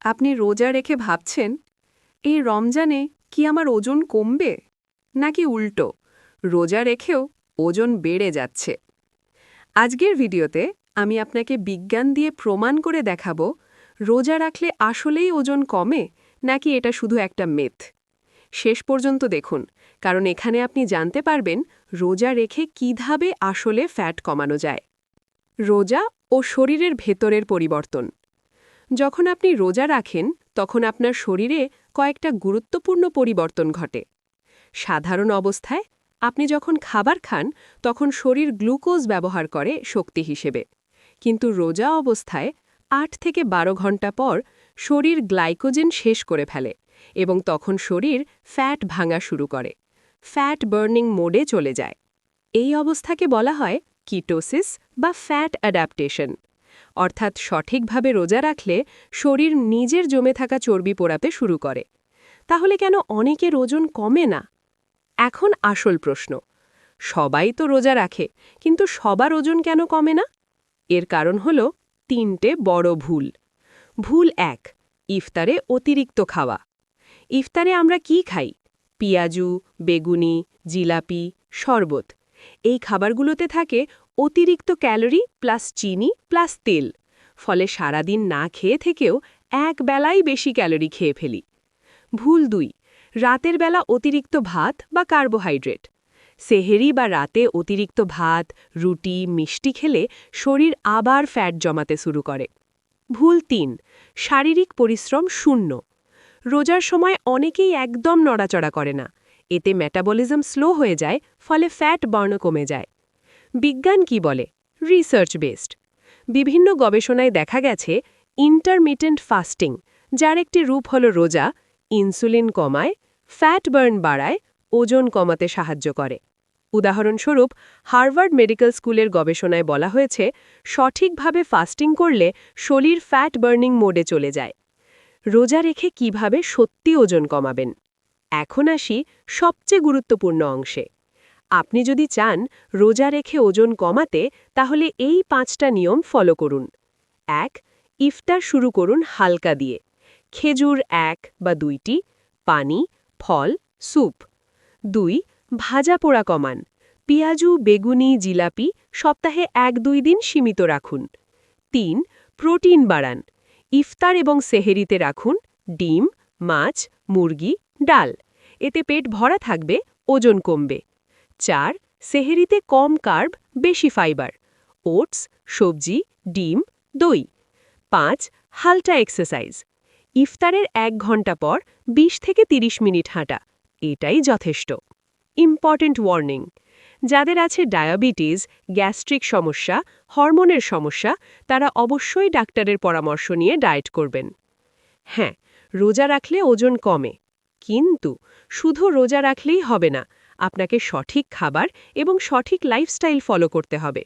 আপনি রোজা রেখে ভাবছেন, এই রমজানে কি আমার ওজন কমবে? নাকি উল্টো, রোজা রেখেও ওজন বেড়ে যাচ্ছে? আজকের ভিডিওতে আমি আপনাকে বিজ্ঞান দিয়ে প্রমাণ করে দেখাবো রোজা রাখলে আসলেই ওজন কমে নাকি এটা শুধু একটা মিথ। শেষ পর্যন্ত দেখুন, কারণ এখানে আপনি জানতে পারবেন রোজা রেখে কিভাবে আসলে ফ্যাট কমানো যায়। রোজা ও শরীরের ভেতরের পরিবর্তন। যখন আপনি রোজা রাখেন তখন আপনার শরীরে কয়েকটা গুরুত্বপূর্ণ পরিবর্তন ঘটে। সাধারণ অবস্থায় আপনি যখন খাবার খান তখন শরীর গ্লুকোজ ব্যবহার করে শক্তি হিসেবে, কিন্তু রোজা অবস্থায় ৮ থেকে ১২ ঘন্টা পর শরীর গ্লাইকোজেন শেষ করে ফেলে এবং তখন শরীর ফ্যাট ভাঙা শুরু করে, ফ্যাট বার্নিং মোডে চলে যায়। এই অবস্থাকে বলা হয় কিটোসিস বা ফ্যাট অ্যাডাপ্টেশন। অর্থাৎ সঠিকভাবে রোজা রাখলে শরীর নিজের জমে থাকা চর্বি পোড়াতে শুরু করে। তাহলে কেন অনেকের ওজন কমে না? এখন আসল প্রশ্ন, সবাই তো রোজা রাখে, কিন্তু সবার ওজন কেন কমে না? এর কারণ হল ৩টে বড় ভুল। ভুল ১, ইফতারে অতিরিক্ত খাওয়া। ইফতারে আমরা কি খাই? পিঁয়াজু, বেগুনি, জিলাপি, শরবত। এই খাবারগুলোতে থাকে অতিরিক্ত ক্যালোরি প্লাস চিনি প্লাস তেল, ফলে সারাদিন না খেয়ে থেকেও এক বেলায় বেশি ক্যালোরি খেয়ে ফেলি। ভুল ২, রাতের বেলা অতিরিক্ত ভাত বা কার্বোহাইড্রেট। সেহেরি বা রাতে অতিরিক্ত ভাত, রুটি, মিষ্টি খেলে শরীর আবার ফ্যাট জমাতে শুরু করে। ভুল ৩, শারীরিক পরিশ্রম শূন্য। রোজার সময় অনেকেই একদম নড়াচড়া করে না। এতে মেটাবলিজম স্লো হয়ে যায়, ফলে ফ্যাট বার্ন কমে যায়। বিজ্ঞান কি বলে? Research based. বিভিন্ন গবেষণায় দেখা গেছে ইন্টারমিটেন্ট ফাস্টিং, যার একটি রূপ হল রোজা, ইনসুলিন কমায়, ফ্যাট বার্ন বাড়ায়, ওজন কমাতে সাহায্য করে। উদাহরণস্বরূপ, হার্ভার্ড মেডিকেল স্কুলের গবেষণায় বলা হয়েছে সঠিকভাবে ফাস্টিং করলে শরীর ফ্যাট বার্নিং মোডে চলে যায়। রোজা রেখে কিভাবে সত্যি ওজন কমাবেন? এখন আসি সবচেয়ে গুরুত্বপূর্ণ অংশে। আপনি যদি চান রোজা রেখে ওজন কমাতে, তাহলে এই ৫টা নিয়ম ফলো করুন। ১, ইফতার শুরু করুন হালকা দিয়ে। খেজুর ১ বা ২টি, পানি, ফল, স্যুপ। ২, ভাজা পোড়া কমান। পিঁয়াজু, বেগুনি, জিলাপি সপ্তাহে ১-২ দিন সীমিত রাখুন। ৩, প্রোটিন বাড়ান। ইফতার এবং সেহেরিতে রাখুন ডিম, মাছ, মুরগি, ডাল। এতে পেট ভরা থাকবে, ওজন কমবে। ৪, সেহেরিতে কম কার্ব, বেশি ফাইবার। ওটস, সবজি, ডিম, দই। ৫, হালকা এক্সারসাইজ। ইফতারের ১ ঘন্টা পর ২০ থেকে ৩০ মিনিট হাঁটা, এটাই যথেষ্ট। ইম্পর্ট্যান্ট ওয়ার্নিং, যাদের আছে ডায়াবেটিস, গ্যাস্ট্রিক সমস্যা, হরমোনের সমস্যা, তারা অবশ্যই ডাক্তারের পরামর্শ নিয়ে ডায়েট করবেন। হ্যাঁ, রোজা রাখলে ওজন কমে, কিন্তু শুধু রোজা রাখলেই হবে না, আপনাকে সঠিক খাবার এবং সঠিক লাইফস্টাইল ফলো করতে হবে।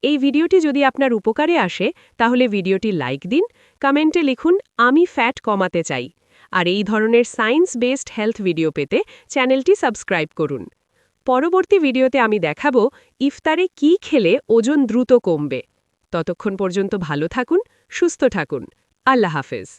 এই ভিডিওটি যদি আপনার উপকারে আসে, তাহলে ভিডিওটি লাইক দিন, কমেন্টে লিখুন আমি ফ্যাট কমাতে চাই। আর এই ধরনের সায়েন্স বেসড হেলথ ভিডিও পেতে চ্যানেলটি সাবস্ক্রাইব করুন। পরবর্তী ভিডিওতে আমি দেখাবো ইফতারে কি খেলে ওজন দ্রুত কমবে। ততক্ষণ পর্যন্ত ভালো থাকুন, সুস্থ থাকুন। আল্লাহ হাফেজ।